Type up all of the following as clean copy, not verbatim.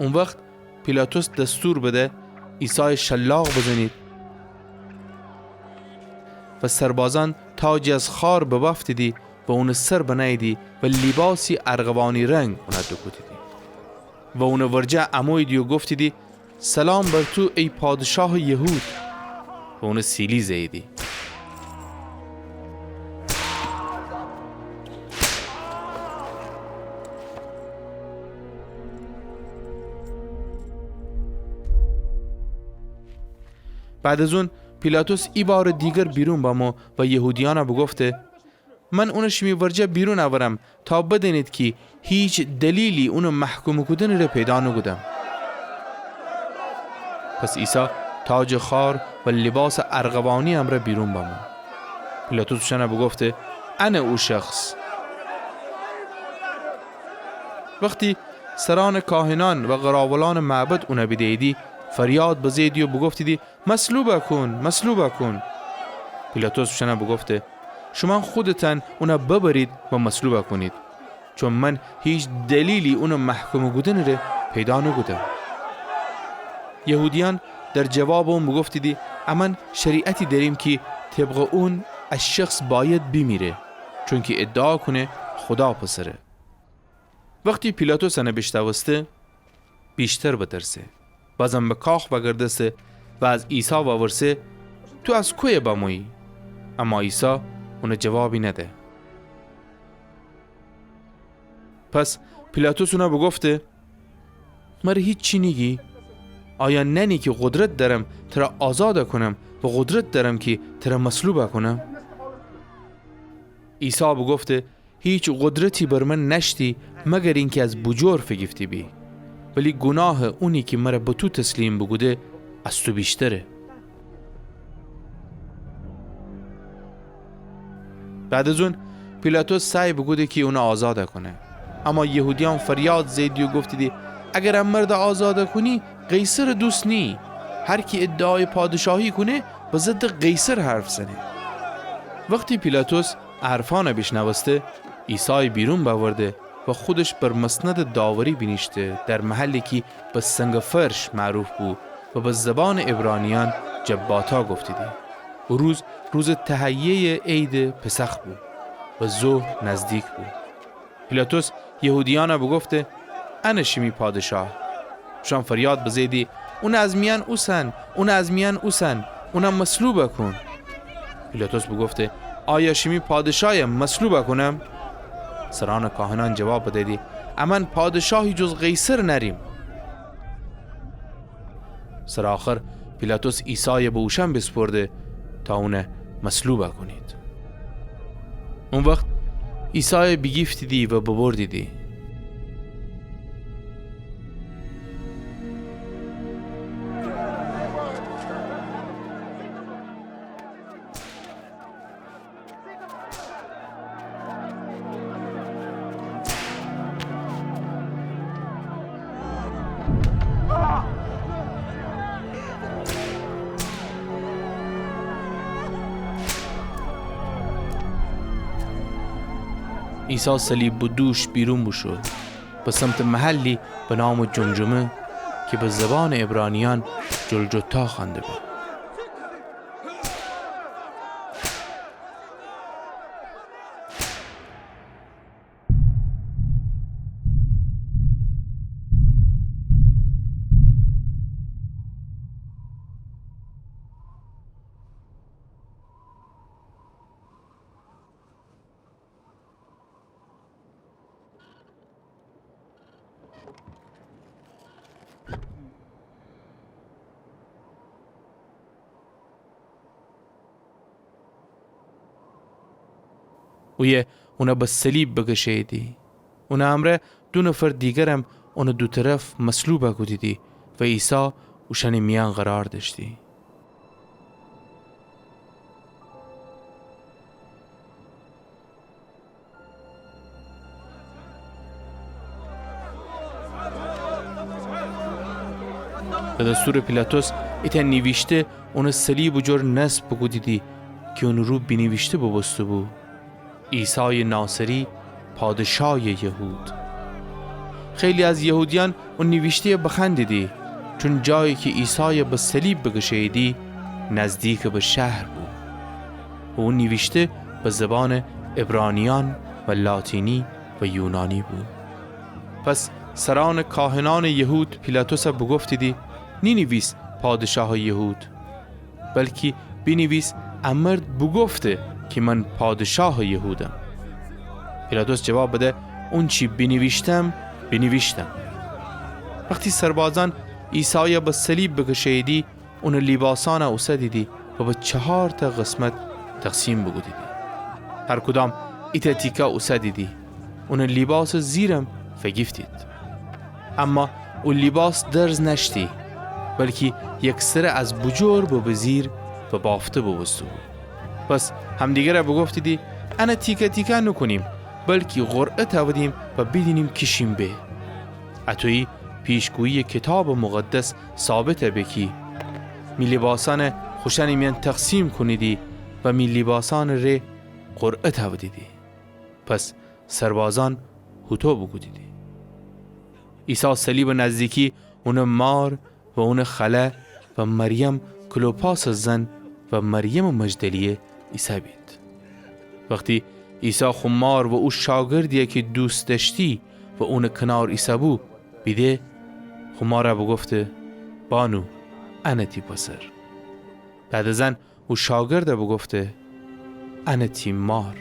اون وقت پیلاتوس دستور بده عیسی شلاق بزنید و سربازان تاجی از خار ببافتیدی و اون سر بنایدی و لباسی ارغوانی رنگ اون دکوتیدی و اون ورجه امویدی و گفتیدی سلام بر تو ای پادشاه یهود و اون سیلی زیدی. بعد از اون پیلاتوس ای بار دیگر بیرون بامو و یهودیانا بگفته من اونش میورجه بیرون آورم تا بدونید که هیچ دلیلی اونو محکوم کردن رو پیدا نگودم. پس عیسی تاج خار و لباس ارغوانی هم رو بیرون بامو. پیلاتوس شنه بگفته انا او شخص. وقتی سران کاهنان و قراولان معبد اونو بدیدی فریاد بزیدی و بگفتیدی مصلوب کن. پیلاتوس شنه بگفته شما خودتان اونا ببرید و مصلوب کنید چون من هیچ دلیلی اونو محکوم بودن رو پیدا نگودم. یهودیان در جواب اون بگفتیدی اما شریعتی داریم که طبق اون از شخص باید بمیره چون که ادعا کنه خدا پسره. وقتی پیلاتوس نبشتوسته بیشتر بترسه بازم به کاخ بگردسته و از عیسی واورسه تو از کوی بامویی؟ اما عیسی اون جوابی نده. پس پیلاتوس اونا بگفته مر هیچ چی نگی؟ آیا ننی که قدرت دارم ترا آزاد کنم و قدرت دارم که ترا مصلوب کنم؟ عیسی بگفته هیچ قدرتی بر من نشتی مگر اینکه از بجور فگفتی بی، ولی گناه اونی که مرا به تو تسلیم بگوده از تو بیشتره. بعد از اون پیلاتوس سعی بگوده که اونو آزاد کنه، اما یهودیان فریاد زیدی و گفتیدی اگر هم مرد آزاد کنی قیصر دوست نی، هر کی ادعای پادشاهی کنه به ضد قیصر حرف زنه. وقتی پیلاتوس حرفانه بشنوسته عیسی بیرون باورده و خودش بر مسند داوری بینیشته در محلی که به سنگ فرش معروف بود و به زبان عبرانیان جباتا گفتیدی. و روز تهیه عید پسخ بود و ظهر نزدیک بود. پیلاتوس یهودیان بگفته انا شمی پادشاه. شان فریاد بزیدی اون از میان اوسن اونم مصلوب کن. پیلاتوس بگفته آیا شمی پادشاهم مصلوب کنم؟ سران کاهنان جواب بدیدی اما پادشاهی جز قیصر نریم. سر آخر پیلاتوس عیسی به اوشن بسپرده تا اونه مصلوب کنید. اون وقت عیسی بگیفتیدی و ببردیدی. عیسی صلیب به دوش بیرون بشد به سمت محلی به نام جمجمه که به زبان عبرانیان جلجتا خوانده بود. اونا به صلیب بگشیدی. اونا امره 2 نفر دیگرم اونا 2 طرف مصلوب کردیدی و عیسی اوشن میان قرار داشتی. به دستور پیلاتوس ایتن نویشته اونا صلیب و جور نصب کردیدی که اون رو بنویشته ببسته بود عیسی ناصری پادشاه یهود. خیلی از یهودیان اون نوشته بخندیدی، چون جایی که عیسی به صلیب بکشیدی نزدیک به شهر بود و اون نوشته به زبان عبرانیان و لاتینی و یونانی بود. پس سران کاهنان یهود پیلاتوس بگفتیدی نینویس پادشاه یهود، بلکه بنویس امرد بگفته که من پادشاه یهودم. پیلاتوس جواب بده اون چی بنویشتم. وقتی سربازان عیسی به صلیب بکشیدی اون لباسان اوسه دیدی و به 4 قسمت تقسیم بگو دیدی. هر کدام ایت تیکا اوسه دیدی. اون لباس زیرم فگفتید، اما اون لباس درز نشتی، بلکه یک سر از بجور به زیر و بافته بوستو. پس همدیگه را بگفتیدی انا تیکا تیکا نکنیم، بلکه قرعه تودیم و بدینیم کشیم به. اتوی پیشگویی کتاب مقدس ثابت بکی می لباسان خوشنی میان تقسیم کنیدی و می لباسان ره قرعه تودیدی. پس سربازان هوتو بگو دیدی. عیسی صلیب نزدیکی اون مار و اون خله و مریم کلوپاس زن و مریم مجدلیه عیسی بید. وقتی عیسی خمار و او شاگردیه که دوست داشتی و اون کنار عیسی بود بیده، خماره بگفته بانو انا تی پسر. بعد زن او شاگرد بگفته انا تی مار.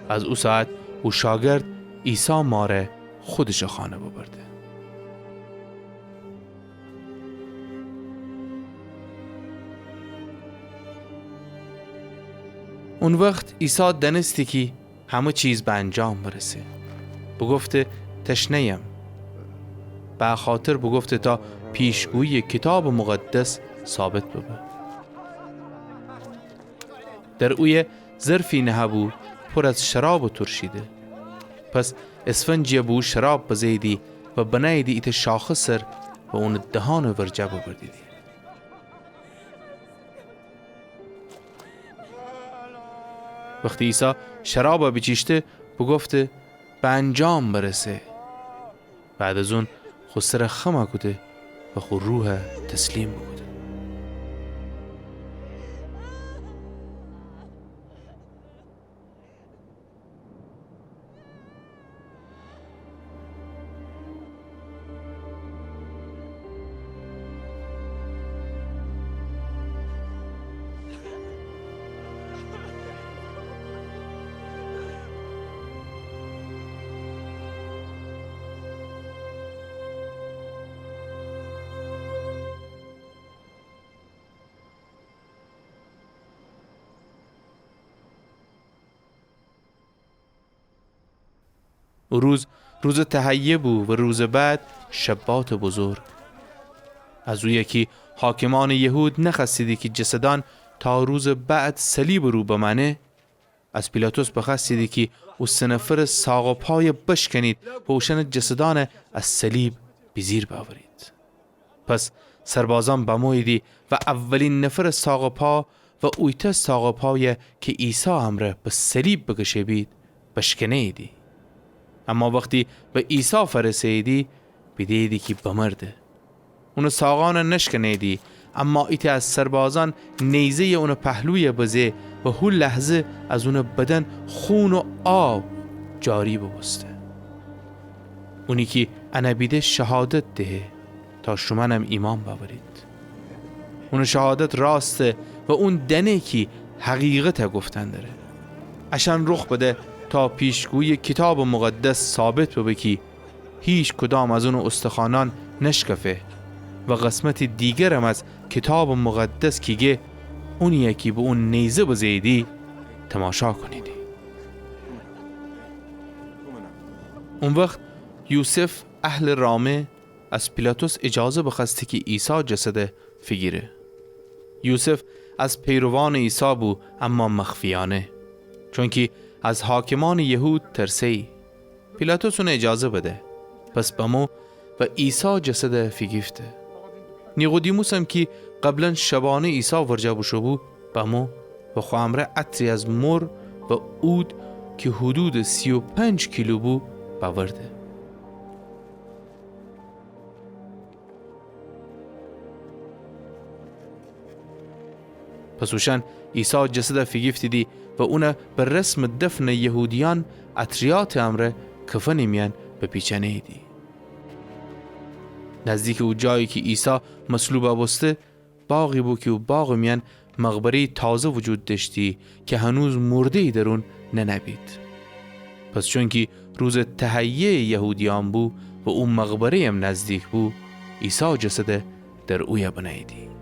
از او ساعت او شاگرد عیسی ماره خودش خانه ببرده. اون وقت عیسی دانستی که همه چیز به انجام برسه. بگفته تشنه‌ام. به خاطر بگفته تا پیشگویی کتاب مقدس ثابت ببه. در اوی ظرفی نهبو پر از شراب ترشیده. پس اسفنجی بو شراب بزیدی و بنایدی ایت شاخصر و اون دهان ورجه بردیدی. وقتی عیسی شراب بچیشته بگفته به انجام برسه. بعد از اون خسر خمه کده و خود روح تسلیم بوده. روز تهیه بود و روز بعد شبات بزرگ. از او یکی حاکمان یهود نخستیدی که جسدان تا روز بعد صلیب رو بمنه. از پیلاتوس بخستیدی که او 3 نفر ساق و پای بشکنید و اوشن جسدان از صلیب بزیر باورید. پس سربازان بمویدی و اولین نفر ساق و پا و اویت ساق و پای که عیسی امره به صلیب بکشه بید بشکنه ایدی. اما وقتی به عیسی فرسیدی بدیدی که بمرده. اونو ساقان نشکنیدی، اما ایتی از سربازان نیزه اونو پهلوی بزه و هر لحظه از اونو بدن خون و آب جاری ببسته. اونی که انا بیده شهادت ده تا شمانم ایمان باورید. اونو شهادت راسته و اون دنه که حقیقت گفتن داره. اشان رخ بده تا پیشگوی کتاب مقدس ثابت بکی هیچ کدام از اون استخوانان نشکفه و قسمت دیگرم از کتاب مقدس که اونیه که به اون نیزه بزیدی تماشا کنیدی. اون وقت یوسف اهل رامه از پیلاتوس اجازه بخسته که عیسی جسد فگیره. یوسف از پیروان عیسی بود اما مخفیانه، چون که از حاکمان یهود ترسی. پیلاتوس اون اجازه بده. پس بمو و عیسی جسد فگیفته. نیقودیموس هم که قبلا شبانه عیسی ورجه بشو بود بمو و خوامره عطری از مر و عود که حدود 35 کیلو بود باورده. پس وشان عیسی جسد فیگفتی دی و اونه بر رسم دفن یهودیان اتریات امره کفنی میان به پیچنه دی. نزدیک او جایی که عیسی مصلوب بسته باغی بود که او باغ میان مقبره تازه وجود داشتی که هنوز مرده درون ننبید. پس چون که روز تهیه یهودیان بود و اون مقبره هم نزدیک بود، عیسی جسد در اوی بنیدی.